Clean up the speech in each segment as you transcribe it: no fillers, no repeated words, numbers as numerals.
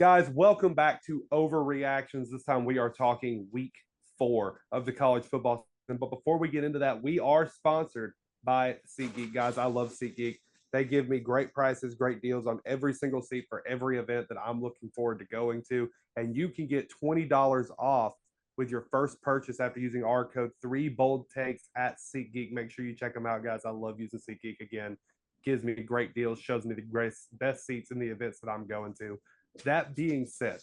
Guys, welcome back to Overreactions. This time we are talking week 4 of the college football season. But before we get into that, we are sponsored by SeatGeek. Guys, I love SeatGeek. They give me great prices, great deals on every single seat for every event that I'm looking forward to going to. And you can get $20 off with your first purchase after using our code 3BoldTakes at SeatGeek. Make sure you check them out, guys. I love using SeatGeek again. Gives me great deals, shows me the best seats in the events that I'm going to. That being said,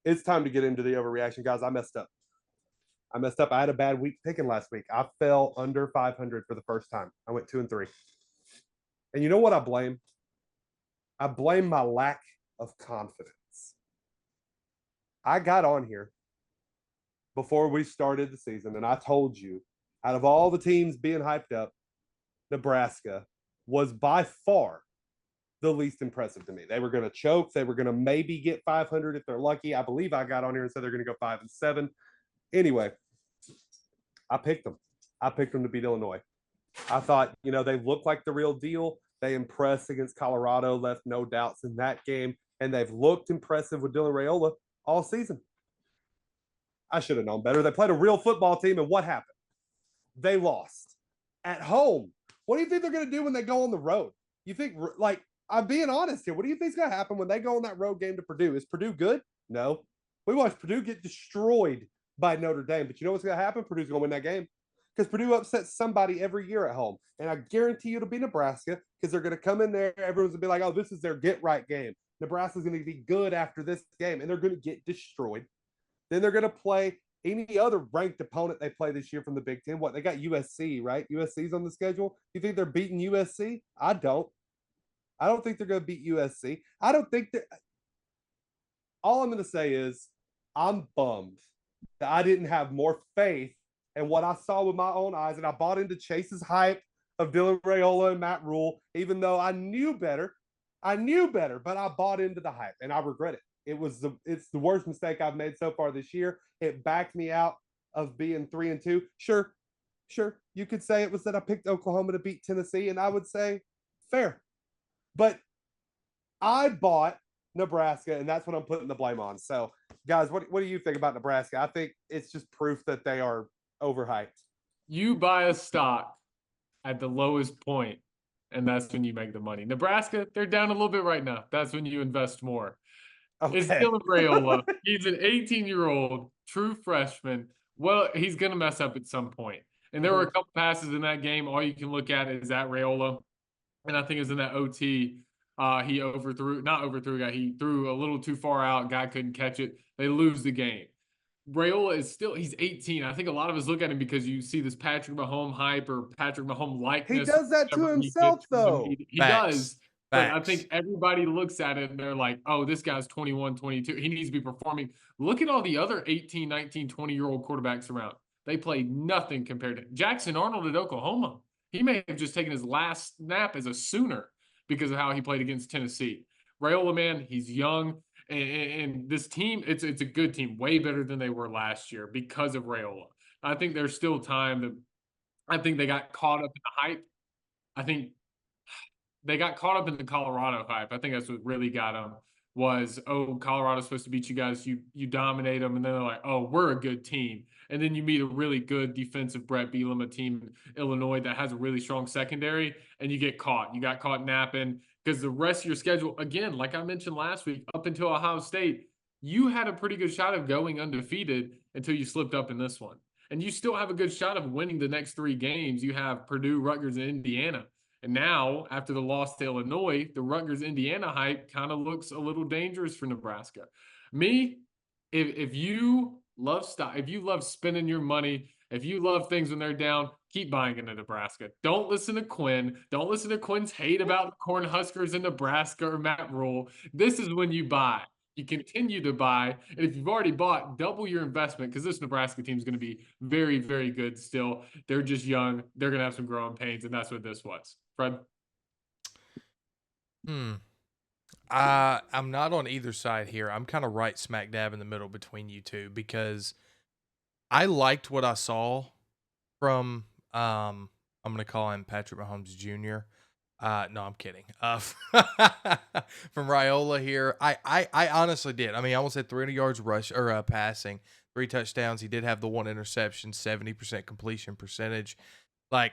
it's time to get into the overreaction, guys. I messed up. I had a bad week picking last week. I fell under 500 for the first time. I went 2-3. And you know what I blame? I blame my lack of confidence. I got on here before we started the season, and I told you, out of all the teams being hyped up, Nebraska was by far the least impressive to me. They were going to choke. They were going to maybe get 500 if they're lucky. I believe I got on here and said they're going to go 5-7. Anyway, I picked them. I picked them to beat Illinois. I thought, they look like the real deal. They impressed against Colorado, left no doubts in that game, and they've looked impressive with Dylan Raiola all season. I should have known better. They played a real football team, and what happened? They lost at home. What do you think they're going to do when they go on the road? You think, I'm being honest here. What do you think is going to happen when they go on that road game to Purdue? Is Purdue good? No. We watched Purdue get destroyed by Notre Dame. But you know what's going to happen? Purdue's going to win that game because Purdue upsets somebody every year at home. And I guarantee you it'll be Nebraska because they're going to come in there. Everyone's going to be like, oh, this is their get-right game. Nebraska's going to be good after this game, and they're going to get destroyed. Then they're going to play any other ranked opponent they play this year from the Big Ten. What, they got USC, right? USC's on the schedule. You think they're beating USC? I don't. I don't think they're going to beat USC. I don't think that. All I'm going to say is I'm bummed that I didn't have more faith in what I saw with my own eyes, and I bought into Chase's hype of Dylan Raiola and Matt Rule, even though I knew better. But I bought into the hype, and I regret it. It's the worst mistake I've made so far this year. It backed me out of being 3-2. Sure, you could say it was that I picked Oklahoma to beat Tennessee, and I would say fair. But I bought Nebraska, and that's what I'm putting the blame on. So, guys, what do you think about Nebraska? I think it's just proof that they are overhyped. You buy a stock at the lowest point, and that's when you make the money. Nebraska, they're down a little bit right now. That's when you invest more. It's Okay. Dylan Raiola. He's an 18-year-old true freshman. Well, he's going to mess up at some point. And there were a couple passes in that game. All you can look at is at Raiola. And I think it was in that OT. He not overthrew a guy. He threw a little too far out. Guy couldn't catch it. They lose the game. Raiola he's 18. I think a lot of us look at him because you see this Patrick Mahomes hype or Patrick Mahomes He likeness. does that to himself, though. He Facts. does. But I Facts. think everybody looks at it and they're like, oh, this guy's 21, 22. He needs to be performing. Look at all the other 18, 19, 20-year-old quarterbacks around. They play nothing compared to Jackson Arnold at Oklahoma. He may have just taken his last snap as a Sooner because of how he played against Tennessee. Raiola, man, he's young. And this team, it's a good team, way better than they were last year because of Raiola. I think there's still time. I think they got caught up in the hype. I think they got caught up in the Colorado hype. I think that's what really got them was, oh, Colorado's supposed to beat you guys. You dominate them. And then they're like, oh, we're a good team. And then you meet a really good defensive Brett Bielema team in Illinois that has a really strong secondary, and you get caught. You got caught napping because the rest of your schedule, again, like I mentioned last week, up until Ohio State, you had a pretty good shot of going undefeated until you slipped up in this one. And you still have a good shot of winning the next 3 games. You have Purdue, Rutgers, and Indiana. And now, after the loss to Illinois, the Rutgers-Indiana hype kind of looks a little dangerous for Nebraska. Me, if you love stock, if you love spending your money, if you love things when they're down, keep buying into Nebraska. Don't listen to Quinn. Don't listen to Quinn's hate about the Cornhuskers in Nebraska or Matt Rule. This is when you buy. You continue to buy. And if you've already bought, double your investment because this Nebraska team is going to be very, very good still. They're just young. They're going to have some growing pains, and that's what this was. Fred? I'm not on either side here. I'm kind of right smack dab in the middle between you two because I liked what I saw from I'm going to call him Patrick Mahomes Jr. No, I'm kidding. From Raiola here, I honestly did. I mean, I almost had 300 yards rush or passing, 3 touchdowns. He did have the 1 interception, 70% completion percentage. Like,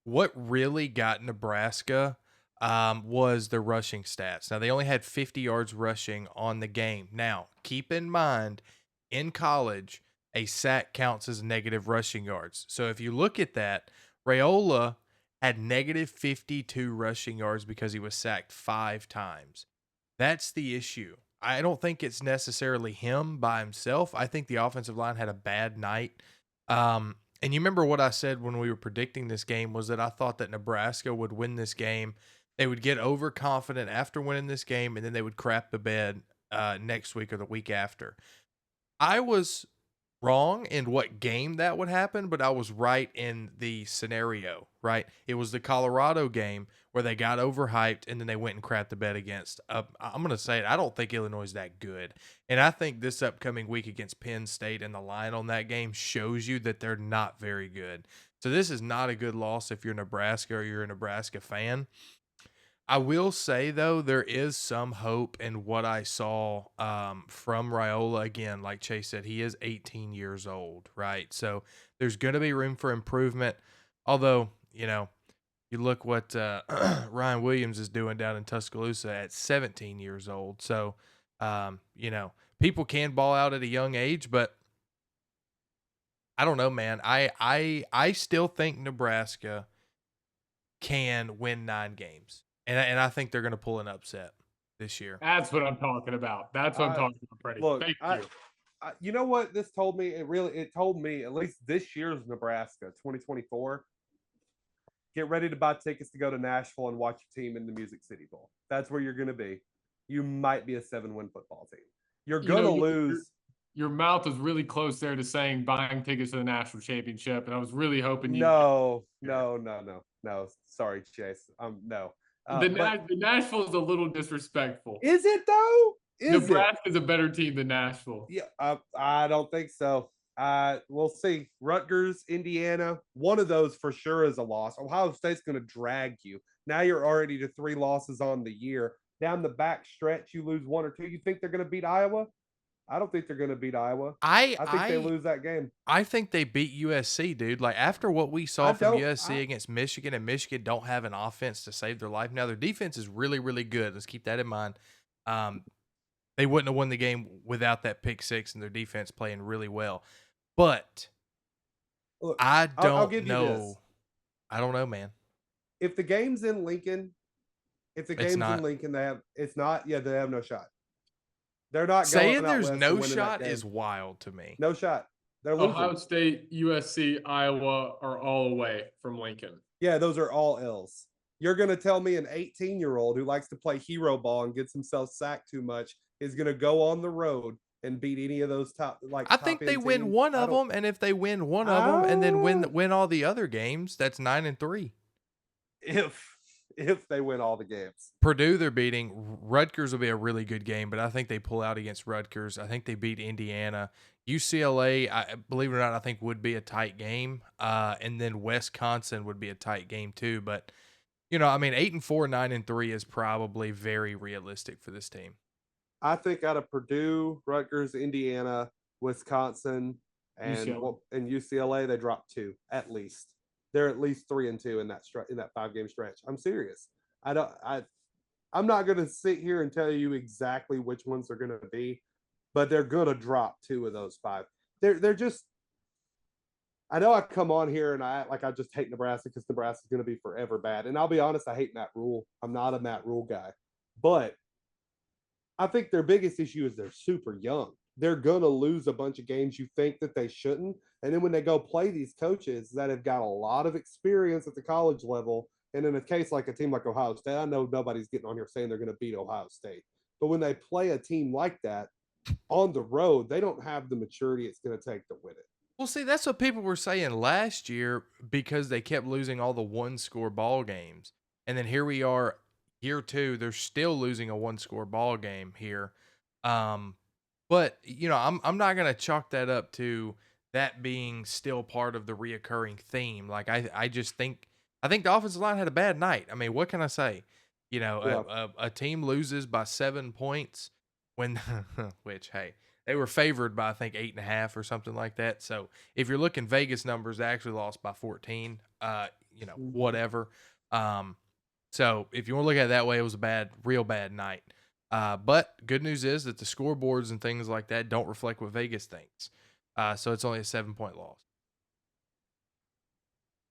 what really got Nebraska was the rushing stats. Now, they only had 50 yards rushing on the game. Now, keep in mind, in college, a sack counts as negative rushing yards. So if you look at that, Raiola had negative 52 rushing yards because he was sacked 5 times. That's the issue. I don't think it's necessarily him by himself. I think the offensive line had a bad night. And you remember what I said when we were predicting this game was that I thought that Nebraska would win this game. They would get overconfident after winning this game, and then they would crap the bed next week or the week after. I was wrong in what game that would happen, but I was right in the scenario, right? It was the Colorado game where they got overhyped and then they went and crapped the bed against. I'm going to say it. I don't think Illinois is that good. And I think this upcoming week against Penn State and the line on that game shows you that they're not very good. So this is not a good loss if you're Nebraska or you're a Nebraska fan. I will say though, there is some hope in what I saw from Raiola. Again, like Chase said, he is 18 years old, right? So there's going to be room for improvement. Although, you look what Ryan Williams is doing down in Tuscaloosa at 17 years old. So, people can ball out at a young age, but I don't know, man. I still think Nebraska can win 9 games. And I think they're going to pull an upset this year. That's what I'm talking about. That's what I'm talking about, Freddie. Look, Thank you. You know what this told me? It told me, at least this year's Nebraska, 2024, get ready to buy tickets to go to Nashville and watch your team in the Music City Bowl. That's where you're going to be. You might be a 7-win football team. You're going to lose. Your mouth was really close there to saying buying tickets to the national championship, and I was really hoping you. No. Sorry, Chase. No. The Nashville is a little disrespectful. Is it though? Nebraska is a better team than Nashville. Yeah, I don't think so. We'll see. Rutgers, Indiana, one of those for sure is a loss. Ohio State's going to drag you. Now you're already to 3 losses on the year. Down the back stretch, you lose 1 or 2. You think they're going to beat Iowa? I don't think they're going to beat Iowa. I think they lose that game. I think they beat USC, dude. Like, after what we saw from USC against Michigan, and Michigan don't have an offense to save their life. Now, their defense is really, really good. Let's keep that in mind. They wouldn't have won the game without that pick 6 and their defense playing really well. But look, I don't know. I don't know, man. If the game's in Lincoln, they have no shot. They're not saying there's no shot is wild to me. No shot. They're losing. Ohio State, USC, Iowa are all away from Lincoln. Yeah, those are all L's. You're going to tell me an 18-year-old who likes to play hero ball and gets himself sacked too much is going to go on the road and beat any of those top? I think they win one of them, and if they win one of them and then win all the other games, that's 9-3. If they win all the games. Purdue, they're beating. Rutgers will be a really good game, but I think they pull out against Rutgers. I think they beat Indiana. UCLA, believe it or not, I think would be a tight game. And then Wisconsin would be a tight game too. But, 8-4, 9-3 is probably very realistic for this team. I think out of Purdue, Rutgers, Indiana, Wisconsin, and UCLA, they drop 2 at least. They're at least 3-2 in that 5-game stretch. I'm serious. I'm not going to sit here and tell you exactly which ones they're going to be, but they're going to drop 2 of those 5. They're just. I know I come on here and I act like I just hate Nebraska because Nebraska's going to be forever bad. And I'll be honest, I hate Matt Rule. I'm not a Matt Rule guy, but I think their biggest issue is they're super young. They're going to lose a bunch of games you think that they shouldn't. And then when they go play these coaches that have got a lot of experience at the college level, and in a case like a team like Ohio State, I know nobody's getting on here saying they're going to beat Ohio State. But when they play a team like that on the road, they don't have the maturity it's going to take to win it. Well, see, that's what people were saying last year because they kept losing all the 1-score ball games. And then here we are, year 2, they're still losing a 1-score ball game here. But, I'm not going to chalk that up to that being still part of the reoccurring theme. Like, I just think I think the offensive line had a bad night. I mean, what can I say? You know, Yeah. a team loses by 7 points when, which, hey, they were favored by, I think, 8.5 or something like that. So if you're looking Vegas numbers, they actually lost by 14, Mhm. whatever. So if you want to look at it that way, it was a real bad night. But good news is that the scoreboards and things like that don't reflect what Vegas thinks. So it's only a 7-point loss.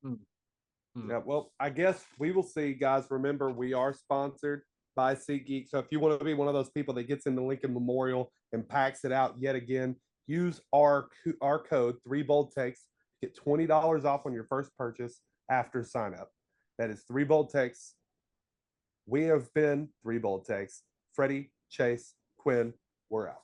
Mm. Yeah, well, I guess we will see, guys. Remember, we are sponsored by SeatGeek. So if you want to be one of those people that gets in the Lincoln Memorial and packs it out yet again, use our code 3bold text, get $20 off on your first purchase after sign up. That is 3bold text. We have been 3bold text. Freddie, Chase, Quinn, we're out.